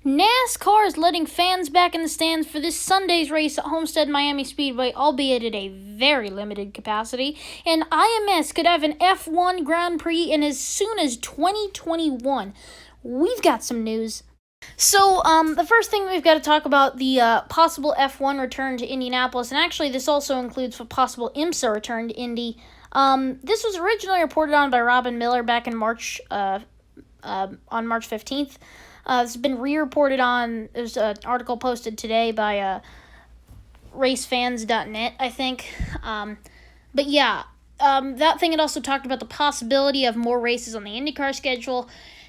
NASCAR is letting fans back in the stands for this Sunday's race at Homestead Miami Speedway, albeit at a very limited capacity, and IMS could have an F1 Grand Prix in as soon as 2021. We've got some news. So, the first thing we've got to talk about the possible F1 return to Indianapolis, and actually this also includes a possible IMSA return to Indy. This was originally reported on by Robin Miller back in March, on March 15th. It's been re-reported on, there's an article posted today by racefans.net, I think. But yeah, that thing had also talked about the possibility of more races on the IndyCar schedule.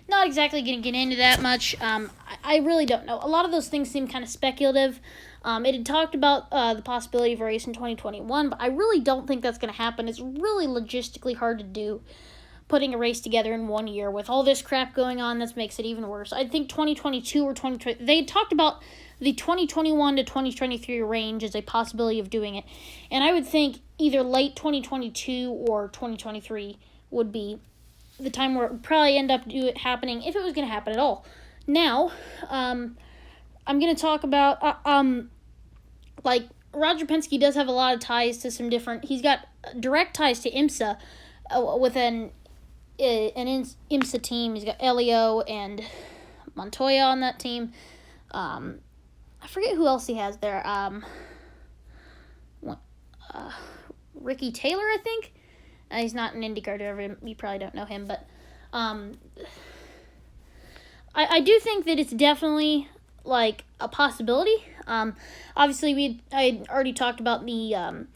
Not exactly going to get into that much. I really don't know. A lot of those things seem kind of speculative. It had talked about the possibility of a race in 2021, but I really don't think that's going to happen. It's really logistically hard to do, putting a race together in 1 year with all this crap going on. That makes it even worse. I think 2022 or 2020, they talked about the 2021 to 2023 range as a possibility of doing it, and I would think either late 2022 or 2023 would be the time where it would probably end up happening, if it was going to happen at all. Now, I'm going to talk about, like, Roger Penske does have a lot of ties to some different, he's got direct ties to IMSA with an IMSA team. He's got Elio and Montoya on that team. I forget who else he has there. Ricky Taylor, I think. He's not an IndyCar driver. You probably don't know him, but I do think that it's definitely like a possibility. Obviously, I already talked about the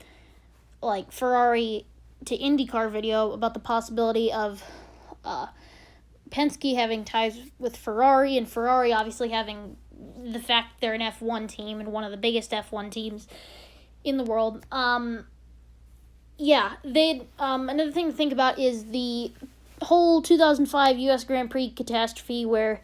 like Ferrari to IndyCar video about the possibility of Penske having ties with Ferrari, and Ferrari obviously having the fact that they're an F1 team and one of the biggest F1 teams in the world. Yeah, they another thing to think about is the whole 2005 U.S. Grand Prix catastrophe where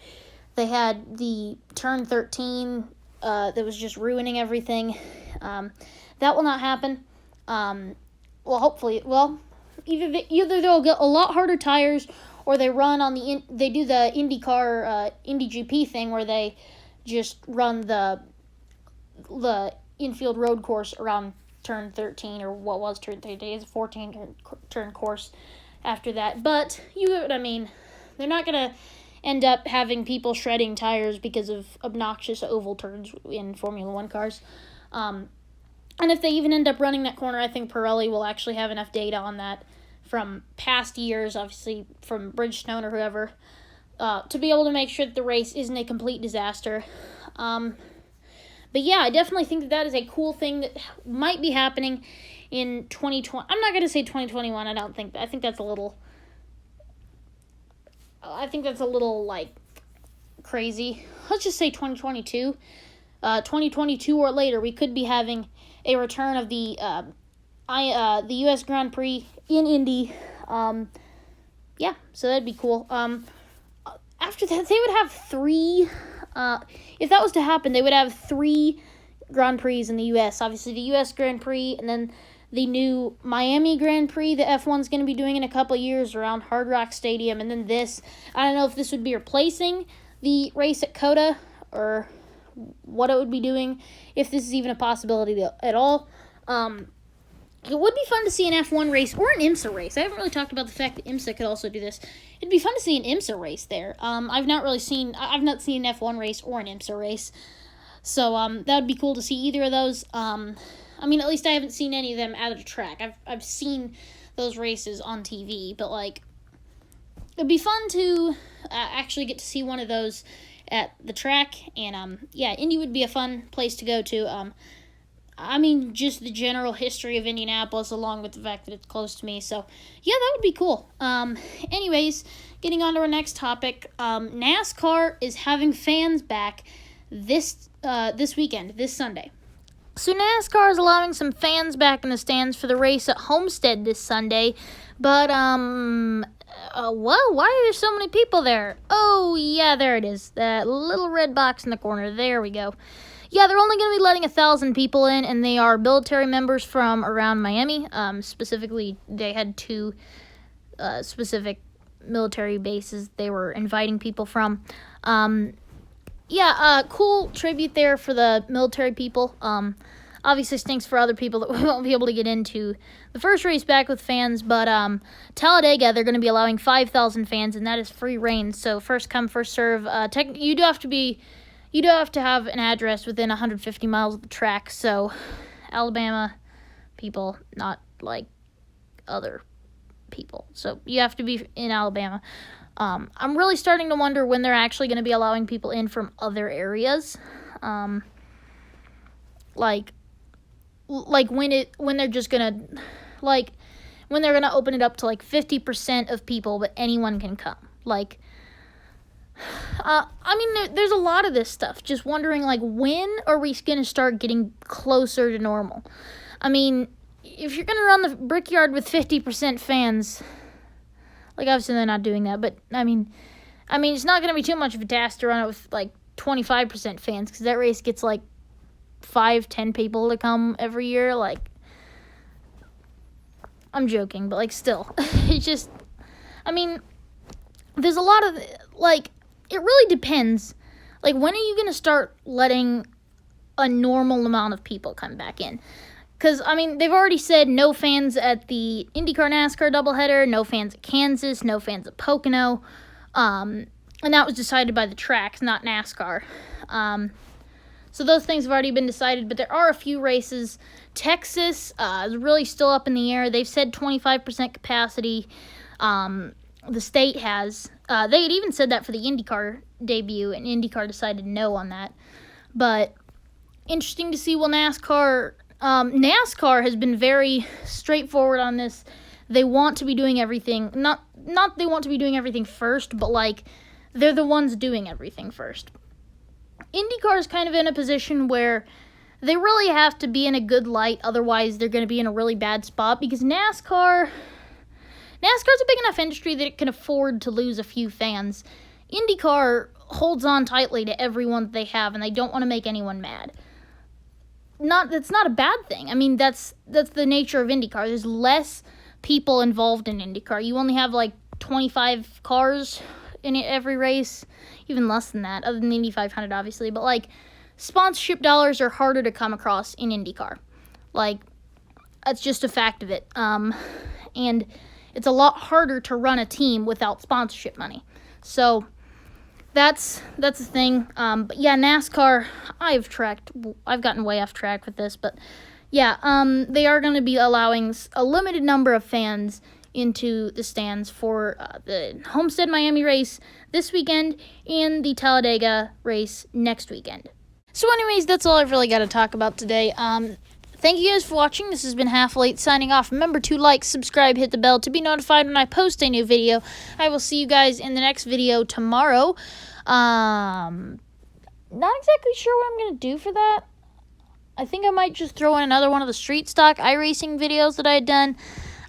they had the turn 13 that was just ruining everything. That will not happen. Well, hopefully, either they'll get a lot harder tires, or they run on they do the IndyCar Indy GP thing where they just run the infield road course around turn 13, or what was turn 13. It's a 14 turn course after that. But you know what I mean. They're not gonna end up having people shredding tires because of obnoxious oval turns in Formula One cars. And if they even end up running that corner, I think Pirelli will actually have enough data on that from past years, obviously from Bridgestone or whoever, to be able to make sure that the race isn't a complete disaster. But yeah, I definitely think that is a cool thing that might be happening in 2020. I'm not going to say 2021. I think that's a little like crazy. Let's just say 2022. 2022 or later, we could be having a return of the U.S. Grand Prix in Indy. Yeah, so that'd be cool. After that, they would have three. If that was to happen, they would have 3 Grand Prix in the U.S. Obviously, the U.S. Grand Prix, and then the new Miami Grand Prix that F1's going to be doing in a couple of years around Hard Rock Stadium, and then this. I don't know if this would be replacing the race at COTA, or what it would be doing, if this is even a possibility at all. It would be fun to see an F1 race or an IMSA race. I haven't really talked about the fact that IMSA could also do this. It'd be fun to see an IMSA race there. I've not seen an F1 race or an IMSA race. So that would be cool to see either of those. I mean, at least I haven't seen any of them out of the track. I've seen those races on TV, but like it'd be fun to actually get to see one of those at the track. And yeah, Indy would be a fun place to go to. I mean, just the general history of Indianapolis, along with the fact that it's close to me. So, yeah, that would be cool. Anyways, getting on to our next topic. NASCAR is having fans back this weekend, this Sunday. So, NASCAR is allowing some fans back in the stands for the race at Homestead this Sunday. But, well, why are there so many people there? Oh, yeah, there it is. That little red box in the corner. There we go. Yeah, they're only going to be letting 1,000 people in, and they are military members from around Miami. Specifically, they had 2 specific military bases they were inviting people from. yeah, cool tribute there for the military people. Obviously stinks for other people that we won't be able to get into the first race back with fans, but Talladega, they're going to be allowing 5,000 fans, and that is free reign. So first come, first serve. You do have to have an address within 150 miles of the track. So Alabama people, not like other people. So you have to be in Alabama. I'm really starting to wonder when they're actually going to be allowing people in from other areas. Like when they're just gonna, like, when they're gonna open it up to like 50% of people, but anyone can come. Like, I mean, there's a lot of this stuff. Just wondering, like, when are we gonna start getting closer to normal? I mean, if you're gonna run the Brickyard with 50% fans, like, obviously they're not doing that, but I mean, it's not gonna be too much of a task to run it with like 25% fans, because that race gets like 5-10 people to come every year. Like, I'm joking, but like, still, it's just, I mean, there's a lot of, like, it really depends. Like, when are you going to start letting a normal amount of people come back in? Because, I mean, they've already said no fans at the IndyCar NASCAR doubleheader, no fans at Kansas, no fans at Pocono, and that was decided by the tracks, not NASCAR. So those things have already been decided, but there are a few races. Texas is really still up in the air. They've said 25% capacity. The state has. They had even said that for the IndyCar debut, and IndyCar decided no on that. But interesting to see. Will NASCAR has been very straightforward on this. They want to be doing everything. Not they want to be doing everything first, but like, they're the ones doing everything first. IndyCar is kind of in a position where they really have to be in a good light, otherwise they're going to be in a really bad spot, because NASCAR's a big enough industry that it can afford to lose a few fans. IndyCar holds on tightly to everyone that they have, and they don't want to make anyone mad. That's not a bad thing. I mean, that's the nature of IndyCar. There's less people involved in IndyCar. You only have like 25 cars in every race, even less than that, other than the Indy 500, obviously. But like, sponsorship dollars are harder to come across in IndyCar. Like, that's just a fact of it. And it's a lot harder to run a team without sponsorship money. So that's the thing. But yeah, NASCAR, I've gotten way off track with this, but yeah, they are going to be allowing a limited number of fans into the stands for the Homestead Miami race this weekend and the Talladega race next weekend. So anyways, that's all I've really got to talk about today. Thank you guys for watching. This has been Half Late signing off. Remember to like, subscribe, hit the bell to be notified when I post a new video. I will see you guys in the next video tomorrow. Not exactly sure what I'm going to do for that. I think I might just throw in another one of the street stock iRacing videos that I had done.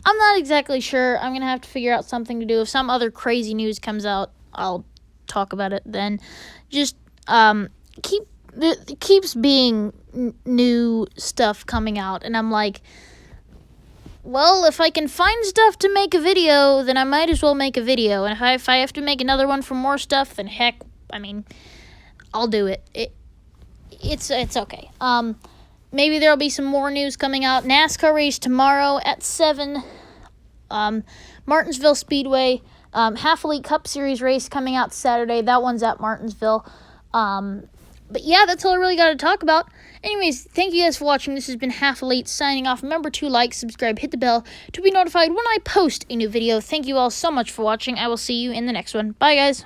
I'm not exactly sure. I'm going to have to figure out something to do. If some other crazy news comes out, I'll talk about it then. Just keeps being new stuff coming out, and I'm like, well, if I can find stuff to make a video, then I might as well make a video. And if I have to make another one for more stuff, then heck, I mean, I'll do it. It's okay. Maybe there'll be some more news coming out. NASCAR race tomorrow at 7. Martinsville Speedway. Half Elite Cup Series race coming out Saturday. That one's at Martinsville. But yeah, that's all I really got to talk about. Anyways, thank you guys for watching. This has been Half Elite signing off. Remember to like, subscribe, hit the bell to be notified when I post a new video. Thank you all so much for watching. I will see you in the next one. Bye, guys.